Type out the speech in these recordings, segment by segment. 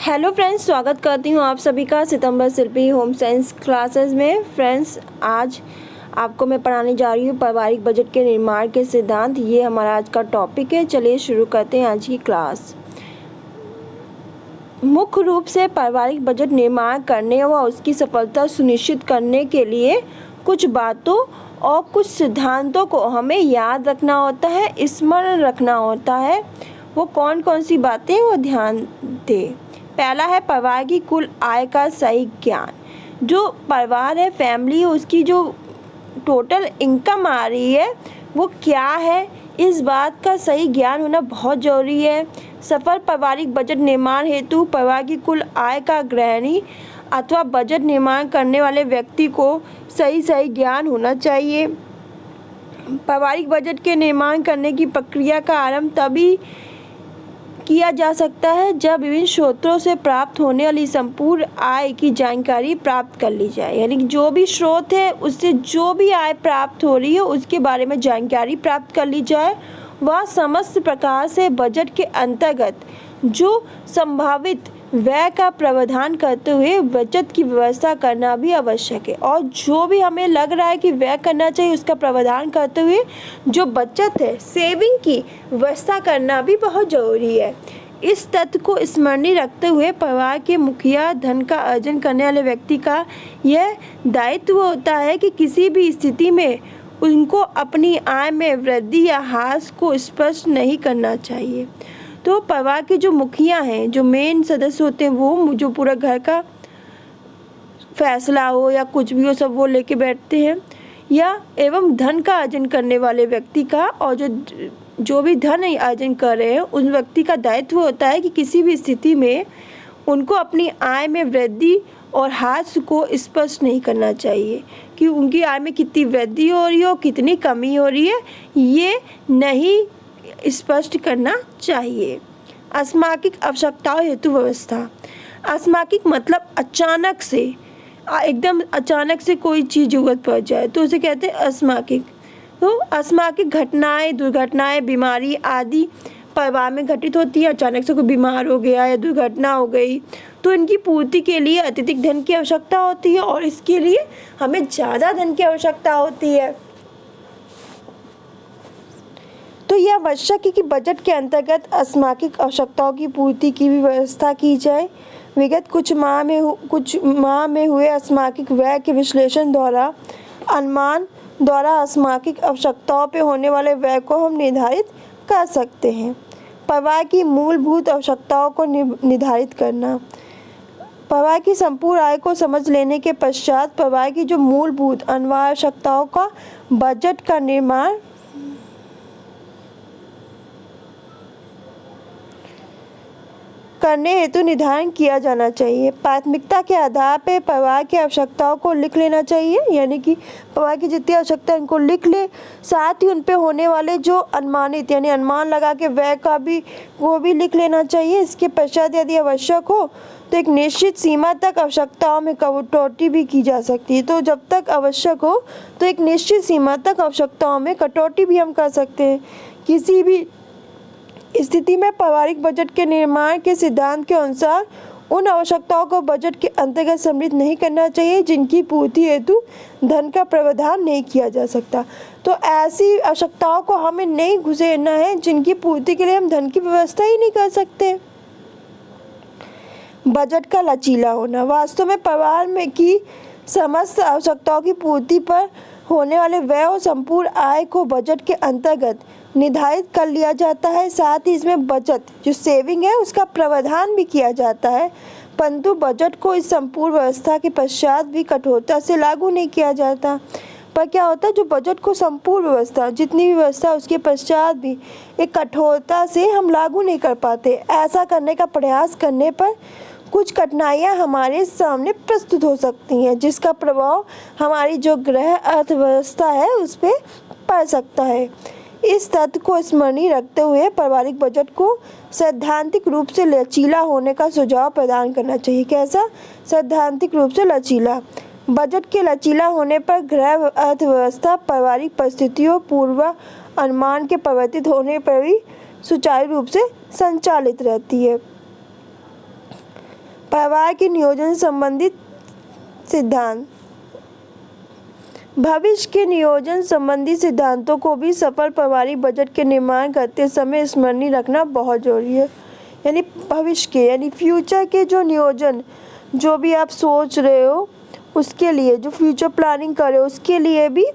Hello friends, स्वागत करती हूँ आप सभी का सितंबर शिल्पी होम साइंस क्लासेस में। फ्रेंड्स, आज आपको मैं पढ़ाने जा रही हूँ पारिवारिक बजट के निर्माण के सिद्धांत। ये हमारा आज का टॉपिक है। चलिए शुरू करते हैं आज की क्लास। मुख्य रूप से पारिवारिक बजट निर्माण करने व उसकी सफलता सुनिश्चित करने के लिए कुछ बातों और कुछ सिद्धांतों को हमें याद रखना होता है, स्मरण रखना होता है। वो कौन कौन सी बातें, वो ध्यान दें। पहला है परिवार की कुल आय का सही ज्ञान। जो परिवार है, फैमिली, उसकी जो टोटल इनकम आ रही है वो क्या है, इस बात का सही ज्ञान होना बहुत ज़रूरी है। सफल पारिवारिक बजट निर्माण हेतु परिवार की कुल आय का गृहिणी अथवा बजट निर्माण करने वाले व्यक्ति को सही ज्ञान होना चाहिए। पारिवारिक बजट के निर्माण करने की प्रक्रिया का आरंभ तभी किया जा सकता है जब विभिन्न स्रोतों से प्राप्त होने वाली संपूर्ण आय की जानकारी प्राप्त कर ली जाए। यानी कि जो भी स्रोत है उससे जो भी आय प्राप्त हो रही है उसके बारे में जानकारी प्राप्त कर ली जाए। वह समस्त प्रकार से बजट के अंतर्गत जो संभावित व्यय का प्रावधान करते हुए बचत की व्यवस्था करना भी आवश्यक है। और जो भी हमें लग रहा है कि व्यय करना चाहिए उसका प्रावधान करते हुए जो बचत है, सेविंग की व्यवस्था करना भी बहुत ज़रूरी है। इस तथ्य को स्मरणीय रखते हुए परिवार के मुखिया धन का अर्जन करने वाले व्यक्ति का यह दायित्व होता है कि किसी भी स्थिति में उनको अपनी आय में वृद्धि या ह्रास को स्पष्ट नहीं करना चाहिए। तो परिवार के जो मुखिया हैं, जो मेन सदस्य होते हैं, वो जो पूरा घर का फैसला हो या कुछ भी हो सब वो लेके बैठते हैं, या एवं धन का अर्जन करने वाले व्यक्ति का और जो भी धन अर्जन कर रहे हैं उन व्यक्ति का दायित्व होता है कि किसी भी स्थिति में उनको अपनी आय में वृद्धि और ह्रास को स्पष्ट नहीं करना चाहिए कि उनकी आय में कितनी वृद्धि हो रही हो, कितनी कमी हो रही है, ये नहीं स्पष्ट करना चाहिए। अस्माकिक आवश्यकताओं हेतु व्यवस्था। अस्माकिक मतलब अचानक से, एकदम अचानक से कोई चीज़ जरूरत पड़ जाए तो उसे कहते हैं अस्माकिक। तो अस्माकिक घटनाएं, दुर्घटनाएं, बीमारी आदि परिवार में घटित होती है। अचानक से कोई बीमार हो गया या दुर्घटना हो गई तो इनकी पूर्ति के लिए अत्यधिक धन की आवश्यकता होती है और इसके लिए हमें ज़्यादा धन की आवश्यकता होती है। तो यह आवश्यक है कि बजट के अंतर्गत अस्माकिक आवश्यकताओं की पूर्ति की भी व्यवस्था की जाए। विगत कुछ माह में हुए अस्माकिक व्यय के विश्लेषण द्वारा अनुमान द्वारा अस्माकिक आवश्यकताओं पे होने वाले व्यय को हम निर्धारित कर सकते हैं। परिवार की मूलभूत आवश्यकताओं को निर्धारित करना। परिवार की संपूर्ण आय को समझ लेने के पश्चात परिवार की जो मूलभूत अनिवार्य आवश्यकताओं का बजट का निर्माण करने हेतु निर्धारण किया जाना चाहिए। प्राथमिकता के आधार पर परिवार की आवश्यकताओं को लिख लेना चाहिए, यानी कि परिवार की जितनी आवश्यकता है उनको लिख ले। साथ ही उन पे होने वाले जो अनुमानित यानी अनुमान लगा के व्यय का भी वो भी लिख लेना चाहिए। इसके पश्चात यदि आवश्यक हो तो एक निश्चित सीमा तक आवश्यकताओं में कटौती भी की जा सकती है। तो जब तक आवश्यक हो तो एक निश्चित सीमा तक आवश्यकताओं में कटौती भी हम कर सकते हैं। किसी भी स्थिति में पारिवारिक बजट के निर्माण के सिद्धांत के अनुसार उन आवश्यकताओं को बजट के अंतर्गत सम्मिलित नहीं करना चाहिए जिनकी पूर्ति हेतु धन का प्रावधान नहीं किया जा सकता। तो ऐसी आवश्यकताओं को हमें नहीं घुसेड़ना है जिनकी पूर्ति के लिए हम धन की व्यवस्था ही नहीं कर सकते। बजट का लचीला होना। वास्तव में परिवार में की समस्त आवश्यकताओं की पूर्ति पर होने वाले व्यय और संपूर्ण आय को बजट के अंतर्गत निर्धारित कर लिया जाता है। साथ ही इसमें बचत जो सेविंग है उसका प्रावधान भी किया जाता है, परंतु बजट को इस संपूर्ण व्यवस्था के पश्चात भी कठोरता से लागू नहीं किया जाता। पर क्या होता है, जो बजट को संपूर्ण व्यवस्था जितनी भी व्यवस्था उसके पश्चात भी एक कठोरता से हम लागू नहीं कर पाते। ऐसा करने का प्रयास करने पर कुछ कठिनाइयाँ हमारे सामने प्रस्तुत हो सकती हैं जिसका प्रभाव हमारी जो गृह अर्थव्यवस्था है उस पर पड़ सकता है। इस तथ्य को स्मरणीय रखते हुए पारिवारिक बजट को सैद्धांतिक रूप से लचीला होने का सुझाव प्रदान करना चाहिए। कैसा? सैद्धांतिक रूप से लचीला। बजट के लचीला होने पर गृह अर्थव्यवस्था पारिवारिक परिस्थितियों पूर्व अनुमान के परिवर्तित होने पर भी सुचारू रूप से संचालित रहती है। परिवार के नियोजन संबंधित सिद्धांत। भविष्य के नियोजन संबंधी सिद्धांतों को भी सफल पारिवारिक बजट के निर्माण करते समय स्मरणीय रखना बहुत जरूरी है। यानी भविष्य के यानी फ्यूचर के जो नियोजन, जो भी आप सोच रहे हो उसके लिए, जो फ्यूचर प्लानिंग कर रहे हो उसके लिए भी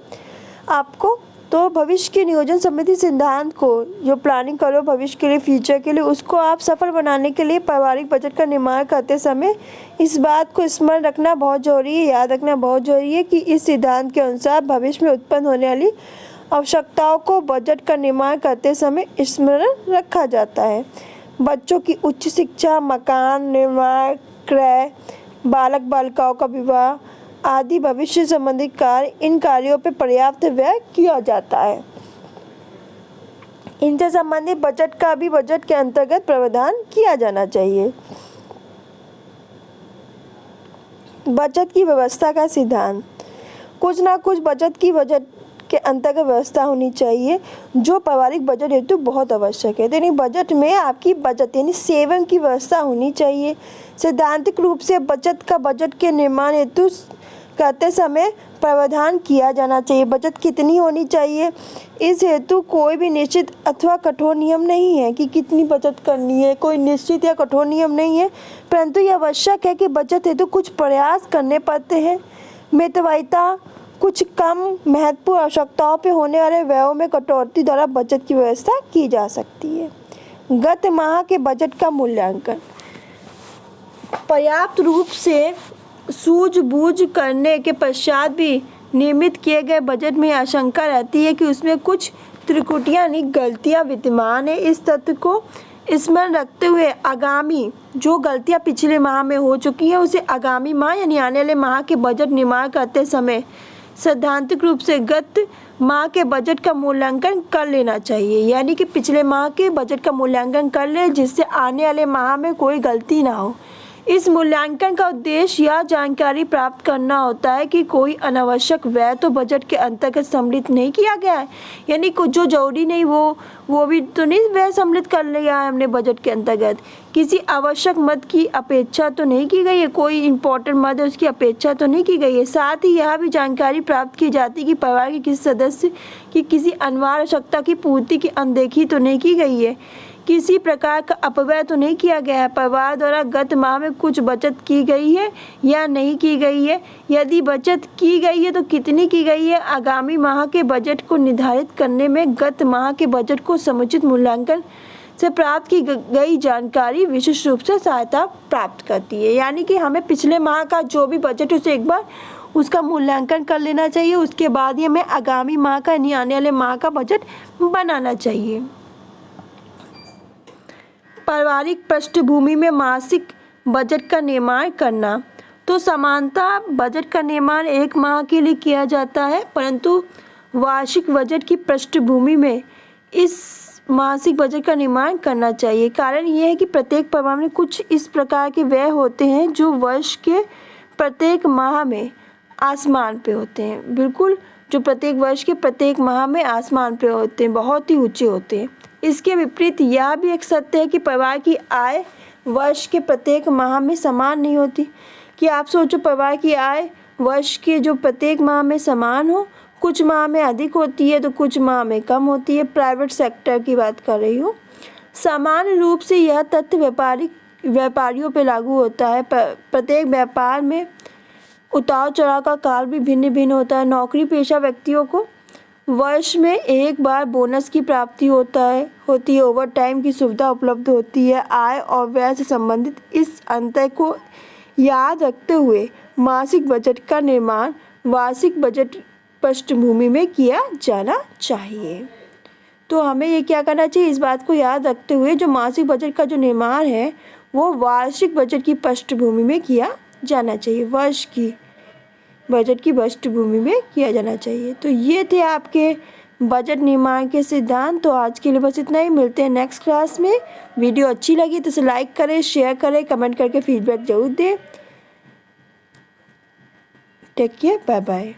आपको, तो भविष्य के नियोजन संबंधी सिद्धांत को जो प्लानिंग करो भविष्य के लिए, फ्यूचर के लिए, उसको आप सफल बनाने के लिए पारिवारिक बजट का निर्माण करते समय इस बात को स्मरण रखना बहुत जरूरी है, याद रखना बहुत जरूरी है कि इस सिद्धांत के अनुसार भविष्य में उत्पन्न होने वाली आवश्यकताओं को बजट का निर्माण करते समय स्मरण रखा जाता है। बच्चों की उच्च शिक्षा, मकान निर्माण, क्रय, बालक बालिकाओं का विवाह आदि भविष्य संबंधी कार्य, इन कार्यों पर पर्याप्त व्यय किया जाता है। इनसे संबंधित बजट का भी बजट के अंतर्गत प्रावधान किया जाना चाहिए। बचत की व्यवस्था का सिद्धांत। कुछ ना कुछ बचत की बजट के अंतर्गत व्यवस्था होनी चाहिए जो पारिवारिक बजट हेतु बहुत आवश्यक है। यानी बजट में आपकी बचत यानी सेविंग की व्यवस्था होनी चाहिए। सैद्धांतिक रूप से बचत का बजट के निर्माण हेतु करते समय प्रावधान किया जाना चाहिए। बचत कितनी होनी चाहिए, इस हेतु कोई भी निश्चित अथवा कठोर नियम नहीं है कि कितनी बचत करनी है, कोई निश्चित या कठोर नियम नहीं है, परंतु यह आवश्यक है कि बचत हेतु कुछ प्रयास करने पड़ते हैं। मितव्ययिता, कुछ कम महत्वपूर्ण आवश्यकताओं पर होने वाले व्ययों में कटौती द्वारा बचत की व्यवस्था की जा सकती है। गत माह के बजट का मूल्यांकन। पर्याप्त रूप से सूझबूझ करने के पश्चात भी निर्मित किए गए बजट में आशंका रहती है कि उसमें कुछ त्रुटियां यानी गलतियां विद्यमान है। इस तथ्य को स्मरण रखते हुए आगामी जो गलतियां पिछले माह में हो चुकी हैं उसे आगामी माह यानी आने वाले माह के बजट निर्माण करते समय सैद्धांतिक रूप से गत माह के बजट का मूल्यांकन कर लेना चाहिए। यानी कि पिछले माह के बजट का मूल्यांकन कर ले जिससे आने वाले माह में कोई गलती ना हो। इस मूल्यांकन का उद्देश्य यह जानकारी प्राप्त करना होता है कि कोई अनावश्यक व्यय तो बजट के अंतर्गत सम्मिलित नहीं किया गया है, यानी कुछ जो जरूरी नहीं वो भी तो नहीं व्यय सम्मिलित कर लिया है हमने बजट के अंतर्गत। किसी आवश्यक मद की अपेक्षा तो नहीं की गई है, कोई इम्पोर्टेंट मद है उसकी अपेक्षा तो नहीं की गई है। साथ ही यह भी जानकारी प्राप्त की जाती है कि परिवार के किसी सदस्य की किसी अनिवार्य आवश्यकता की पूर्ति की अनदेखी तो नहीं की गई है, किसी प्रकार का अपव्यय तो नहीं किया गया है। परिवार द्वारा गत माह में कुछ बचत की गई है या नहीं की गई है, यदि बचत की गई है तो कितनी की गई है। आगामी माह के बजट को निर्धारित करने में गत माह के बजट को समुचित मूल्यांकन से प्राप्त की गई जानकारी विशेष रूप से सहायता प्राप्त करती है। यानी कि हमें पिछले माह का जो भी बजट है उसे एक बार उसका मूल्यांकन कर लेना चाहिए, उसके बाद ही हमें आगामी माह का यानी आने वाले माह का बजट बनाना चाहिए। पारिवारिक पृष्ठभूमि में मासिक बजट का निर्माण करना। तो सामान्यतः बजट का निर्माण एक माह के लिए किया जाता है, परंतु वार्षिक बजट की पृष्ठभूमि में इस मासिक बजट का निर्माण करना चाहिए। कारण यह है कि प्रत्येक परिवार में कुछ इस प्रकार के व्यय होते हैं जो वर्ष के प्रत्येक माह में आसमान पे होते हैं। बिल्कुल, जो प्रत्येक वर्ष के प्रत्येक माह में आसमान पे होते हैं, बहुत ही ऊंचे होते हैं। इसके विपरीत यह भी एक सत्य है कि परिवार की आय वर्ष के प्रत्येक माह में समान नहीं होती। कि आप सोचो परिवार की आय वर्ष के जो प्रत्येक माह में समान हो, कुछ माह में अधिक होती है तो कुछ माह में कम होती है। प्राइवेट सेक्टर की बात कर रही हूँ। सामान्य रूप से यह तथ्य व्यापारियों पर लागू होता है। प्रत्येक व्यापार में उतार चढ़ाव का काल भी भिन्न भिन्न होता है। नौकरी पेशा व्यक्तियों को वर्ष में एक बार बोनस की प्राप्ति होती है, ओवर टाइम की सुविधा उपलब्ध होती है। आय और व्यय से संबंधित इस अंतर को याद रखते हुए मासिक बजट का निर्माण वार्षिक बजट पृष्ठभूमि में किया जाना चाहिए। तो हमें ये क्या करना चाहिए, इस बात को याद रखते हुए जो मासिक बजट का जो निर्माण है वो वार्षिक बजट की पृष्ठभूमि में किया जाना चाहिए, वर्ष की बजट की पृष्ठभूमि में किया जाना चाहिए। तो ये थे आपके बजट निर्माण के सिद्धांत। तो आज के लिए बस इतना ही, मिलते हैं नेक्स्ट क्लास में। वीडियो अच्छी लगी तो इसे लाइक करें, शेयर करें, कमेंट करके फीडबैक जरूर दें। Take care, bye bye.